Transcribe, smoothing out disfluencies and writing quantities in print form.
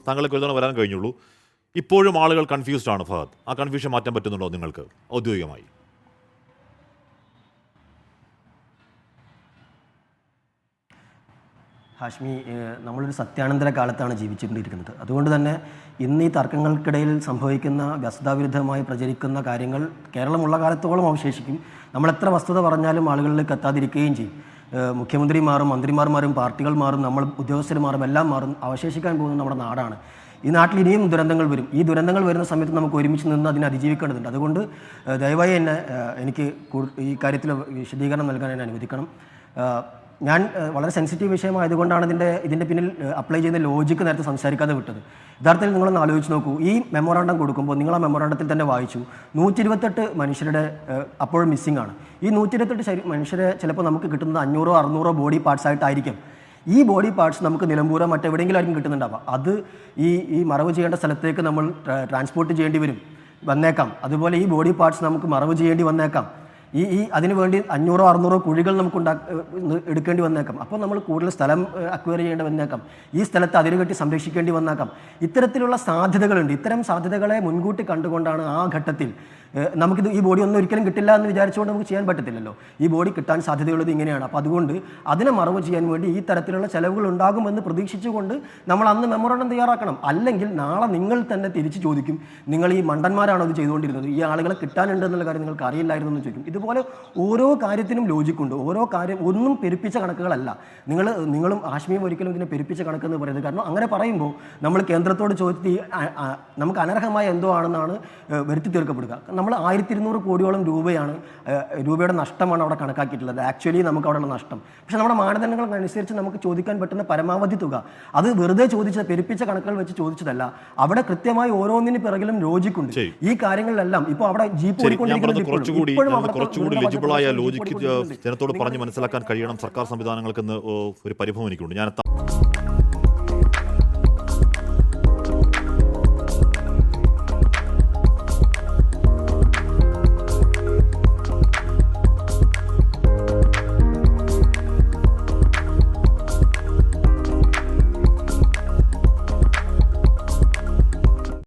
താങ്കൾക്ക് ഒരു തവണ വരാൻ കഴിഞ്ഞുള്ളൂ. ഇപ്പോഴും ആളുകൾ കൺഫ്യൂസ്ഡ് ആണ് ഫഹദ്. ആ കൺഫ്യൂഷൻ മാറ്റാൻ പറ്റുന്നുണ്ടോ നിങ്ങൾക്ക് ഔദ്യോഗികമായി? ഹാഷ്മി, നമ്മളൊരു സത്യാനന്തര കാലത്താണ് ജീവിച്ചുകൊണ്ടിരിക്കുന്നത്. അതുകൊണ്ട് തന്നെ ഇന്ന് ഈ തർക്കങ്ങൾക്കിടയിൽ സംഭവിക്കുന്ന വസ്തുതാവിരുദ്ധമായി പ്രചരിക്കുന്ന കാര്യങ്ങൾ കേരളമുള്ള കാലത്തോളം അവശേഷിക്കും. നമ്മൾ എത്ര വസ്തുത പറഞ്ഞാലും ആളുകളിലേക്ക് എത്താതിരിക്കുകയും ചെയ്യും. മുഖ്യമന്ത്രി മാറും, മന്ത്രിമാർ മാറും, പാർട്ടികൾ മാറും, നമ്മൾ ഉദ്യോഗസ്ഥർ മാറും, എല്ലാം മാറും. അവശേഷിക്കാൻ പോകുന്നത് നമ്മുടെ നാടാണ്. ഈ നാട്ടിൽ ഇനിയും ദുരന്തങ്ങൾ വരും. ഈ ദുരന്തങ്ങൾ വരുന്ന സമയത്ത് നമുക്ക് ഒരുമിച്ച് നിന്ന് അതിനെ അതിജീവിക്കേണ്ടതുണ്ട്. അതുകൊണ്ട് ദയവായി എന്നെ എനിക്ക് ഈ കാര്യത്തിൽ വിശദീകരണം നൽകാൻ എന്നെ അനുവദിക്കണം. ഞാൻ വളരെ സെൻസിറ്റീവ് വിഷയമായതുകൊണ്ടാണ് ഇതിൻ്റെ പിന്നിൽ അപ്ലൈ ചെയ്യുന്ന ലോജിക്ക് നേരത്തെ സംസാരിക്കാതെ വിട്ടത്. യഥാർത്ഥത്തിൽ നിങ്ങളൊന്ന് ആലോചിച്ച് നോക്കൂ. ഈ മെമ്മോറാണ്ടം കൊടുക്കുമ്പോൾ നിങ്ങൾ ആ മെമ്മോറാണ്ടത്തിൽ തന്നെ വായിച്ചു 128 മനുഷ്യരുടെ അപ്പോഴും മിസ്സിംഗ് ആണ്. ഈ 128 മനുഷ്യരെ ചിലപ്പോൾ നമുക്ക് കിട്ടുന്നത് 500-600 ബോഡി പാർട്സ് ആയിട്ടായിരിക്കും. ഈ ബോഡി പാർട്സ് നമുക്ക് നിലമ്പൂരോ മറ്റെവിടെയെങ്കിലും ആയിരിക്കും കിട്ടുന്നുണ്ടാവുക. അത് ഈ മറവ് ചെയ്യേണ്ട സ്ഥലത്തേക്ക് നമ്മൾ ട്രാൻസ്പോർട്ട് ചെയ്യേണ്ടി വന്നേക്കാം. അതുപോലെ ഈ ബോഡി പാർട്സ് നമുക്ക് മറവ് ചെയ്യേണ്ടി വന്നേക്കാം. അതിനുവേണ്ടി 500-600 കുഴികൾ നമുക്ക് എടുക്കേണ്ടി വന്നേക്കാം. അപ്പോൾ നമ്മൾ കൂടുതൽ സ്ഥലം അക്വയർ ചെയ്യേണ്ടി വന്നേക്കാം. ഈ സ്ഥലത്ത് അതിരുകെട്ടി സംരക്ഷിക്കേണ്ടി വന്നേക്കാം. ഇത്തരത്തിലുള്ള സാധ്യതകളുണ്ട്. ഇത്തരം സാധ്യതകളെ മുൻകൂട്ടി കണ്ടുകൊണ്ടാണ് ആ ഘട്ടത്തിൽ ഈ ബോഡി ഒന്നും ഒരിക്കലും കിട്ടില്ല എന്ന് വിചാരിച്ചുകൊണ്ട് നമുക്ക് ചെയ്യാൻ പറ്റത്തില്ലല്ലോ. ഈ ബോഡി കിട്ടാൻ സാധ്യതയുള്ളത് ഇങ്ങനെയാണ്. അപ്പോൾ അതുകൊണ്ട് അതിനെ മറവ് ചെയ്യാൻ വേണ്ടി ഈ തരത്തിലുള്ള ചെലവുകൾ ഉണ്ടാകുമെന്ന് പ്രതീക്ഷിച്ചുകൊണ്ട് നമ്മൾ അന്ന് മെമ്മോറാണ്ടം തയ്യാറാക്കണം. അല്ലെങ്കിൽ നാളെ നിങ്ങൾ തന്നെ തിരിച്ച് ചോദിക്കും, നിങ്ങൾ ഈ മണ്ടന്മാരാണോ ഇത് ചെയ്തുകൊണ്ടിരുന്നത്, ഈ ആളുകളെ കിട്ടാനുണ്ട് എന്നുള്ള കാര്യം നിങ്ങൾക്ക് അറിയില്ലായിരുന്നു എന്ന് ചോദിക്കും. ഇതുപോലെ ഓരോ കാര്യത്തിനും ലോജിക്കുണ്ട്. ഓരോ കാര്യം ഒന്നും പെരുപ്പിച്ച കണക്കുകളല്ല. നിങ്ങളും ഹാഷ്മിയും ഒരിക്കലും ഇതിനെ പെരുപ്പിച്ച കണക്കെന്ന് പറയുന്നത്. കാരണം അങ്ങനെ പറയുമ്പോൾ നമ്മൾ കേന്ദ്രത്തോട് ചോദിച്ച് നമുക്ക് അനർഹമായ എന്തോ ആണെന്നാണ് വരുത്തി തീർക്കപ്പെടുക. നമ്മൾ 1200 കോടിയോളം രൂപയുടെ നഷ്ടമാണ് അവിടെ കണക്കാക്കിയിട്ടുള്ളത്. ആക്ച്വലി നമുക്ക് അവിടെയുള്ള നഷ്ടം. പക്ഷെ നമ്മുടെ മാനദണ്ഡങ്ങൾക്കനുസരിച്ച് നമുക്ക് ചോദിക്കാൻ പറ്റുന്ന പരമാവധി തുക അത് വെറുതെ ചോദിച്ചത്, പെരുപ്പിച്ച കണക്കുകൾ വെച്ച് ചോദിച്ചതല്ല. അവിടെ കൃത്യമായി ഓരോന്നിന് പിറകിലും ലോജിക്കുണ്ട്. ഈ കാര്യങ്ങളിലെല്ലാം ഇപ്പോൾ അവിടെ ജീപ്പ് കുറച്ചുകൂടി ലെജിബിളായ ലോജിക്ക് ജനത്തോട് പറഞ്ഞ് മനസ്സിലാക്കാൻ കഴിയണം സർക്കാർ സംവിധാനങ്ങൾക്ക് ഒരു പരിഭവം എനിക്കുണ്ട്. ഞാൻ